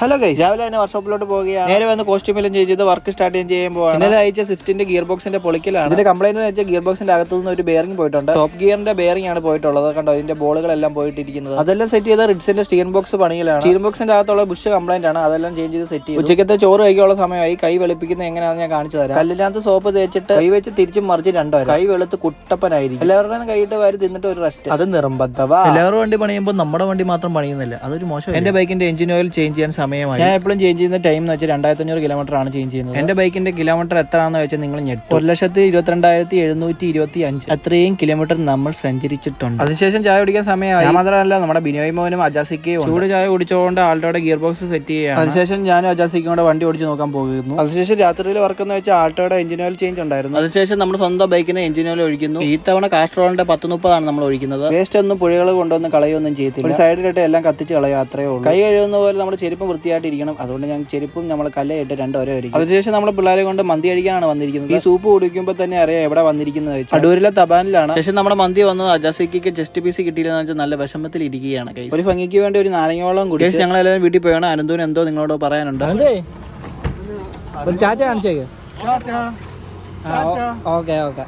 Hello guys, രാവിലെ തന്നെ വർക്ക്ഷോപ്പിലോട്ട് പോവുകയാണ്. നേരെ വന്ന് കോസ്റ്റ്യൂമെല്ലാം ചെയ്ത് വർക്ക് സ്റ്റാർട്ട് ചെയ്യുമ്പോൾ ഇന്നലെ അയച്ച സ്വിഫ്റ്റിന്റെ ഗിയർ ബോക്സിന്റെ പൊളിക്കലാണ്. ഇതിന്റെ കംപ്ലൈന്റ് വെച്ചാൽ ഗിയർ ബോക്സിന്റെ അകത്തുനിന്ന് ഒരു ബെയറിംഗ് പോയിട്ടുണ്ട്. ടോപ്പ് ഗിയറിന്റെ ബെയറിംഗ് ആണ് പോയിട്ടുള്ളത്. കണ്ടോ, ഇതിന്റെ ബോളുകളെല്ലാം പോയിട്ടിരിക്കുന്നത്. അതെല്ലാം സെറ്റ് ചെയ്ത റിഡ്സിന്റെ സ്റ്റിയറിംഗ് ബോക്സ് പണിയിലാണ്. സ്റ്റിയറിംഗ് ബോക്സിന്റെ അകത്തുള്ള ബുഷ് കംപ്ലൈന്റ് ആണ്. അതെല്ലാം ചേഞ്ച് ചെയ്ത് സെറ്റ് ചെയ്തു. ഉച്ചക്കത്തെ ചോറ് കഴിക്കാനുള്ള സമയമായി. കൈ വെളുപ്പിക്കുന്നത് എങ്ങനെയാണെന്ന് ഞാൻ കാണിച്ചു തരാം. കല്ലിനകത്ത് സോപ്പ് തേച്ചിട്ട് കൈ വെച്ച് തിരിച്ചും മറിച്ച് രണ്ടുപേരും കൈ വെളുത്ത് കുട്ടപ്പനായിരിക്കും. എല്ലാവരുടെയും കൈയിട്ട് വാരി തിന്നിട്ട് ഒരു റെസ്റ്റ്. അത് നിർബന്ധവാ. എല്ലാവരും വണ്ടി പണിയുമ്പോൾ നമ്മുടെ വണ്ടി മാത്രം പണിയുന്നില്ല, അതൊരു മോശം. എന്റെ ബൈക്കിന്റെ എഞ്ചിൻ ഓയിൽ ചേഞ്ച് ചെയ്യാൻ സമയമായി. ഞാൻ എപ്പോഴും ചേഞ്ച് ചെയ്യുന്ന ടൈം എന്ന് വെച്ചാൽ 2500 കിലോമീറ്റർ ആണ് ചേഞ്ച് ചെയ്യുന്നത്. എന്റെ ബൈക്കിന്റെ കിലോമീറ്റർ എത്രയാണെന്ന് വെച്ചാൽ നിങ്ങൾ ഞെട്ടും. 1,22,725 അത്രയും കിലോമീറ്റർ നമ്മൾ സഞ്ചരിച്ചിട്ടുണ്ട്. അതിനുശേഷം ചായ കുടിക്കാൻ സമയമായി. ഞാൻ മാത്രമല്ല, നമ്മുടെ ബിനോയ് മോനും അജാസിക്കയും ചൂട് ചായ കുടിച്ചുകൊണ്ട് ആൾട്ടോയുടെ ഗിയർ ബോക്സ് സെറ്റ് ചെയ്യുക. അതിനുശേഷം ഞാനും അജാസിക്കും കൂടെ വണ്ടി ഓടിച്ച് നോക്കാൻ പോകുന്നു. അതിനുശേഷം രാത്രിയിൽ വർക്ക് എന്ന് വെച്ചാൽ ആൾട്ടോയുടെ എഞ്ചിൻ ഓയിൽ ചേഞ്ച് ഉണ്ടായിരുന്നു. അതിനുശേഷം നമ്മുടെ സ്വന്തം ബൈക്കിന് എഞ്ചിൻ ഓയിൽ ഒഴിക്കുന്നു. ഈ തവണ കാസ്ട്രോളിന്റെ 1030 നമ്മൾ ഒഴിക്കുന്നത്. വേസ്റ്റ് ഒന്നും പുഴകൾ കൊണ്ടുവന്ന് കളയൊന്നും ചെയ്യത്തില്ല. ഒരു സൈഡിലിട്ട് എല്ലാം കത്തിച്ച് കളയും, അത്രേ ഉള്ളൂ. കൈ കഴുകുന്ന പോലെ നമ്മുടെ ചെരുപ്പ് വൃത്തിയായിട്ടിരിക്കണം. അതുകൊണ്ട് ഞാൻ ചെരുപ്പും നമ്മൾ കല്ലയിട്ട് രണ്ടോരോ ഒരിക്കും. അതിനുശേഷം നമ്മൾ പിള്ളേരെ കൊണ്ട് മന്തി കഴിക്കാനാണ് വന്നിരിക്കുന്നത്. ഈ സൂപ്പ് കുടിക്കുമ്പോൾ തന്നെ അറിയാം എവിടെ വന്നിരിക്കുന്നത് വെച്ചാൽ അടൂരിലെ തപാനിലാണ്. ശേഷം നമ്മുടെ മന്തി വന്നത് അജാസിക്ക് ചെസ്റ്റ് പീസ് കിട്ടിയില്ലെന്ന് വെച്ചാൽ നല്ല വിഷമത്തിൽ ഇരിക്കുകയാണ്. ഒരു ഭംഗിക്ക് വേണ്ടി ഒരു നാരങ്ങോളം കൂടി ഞങ്ങളെല്ലാവരും വീട്ടിൽ പോയാണ്. അനന്തൂന് എന്തോ നിങ്ങളോട് പറയാനുണ്ട്. ടാറ്റ കാണിച്ചേക്ക്. ഓക്കെ.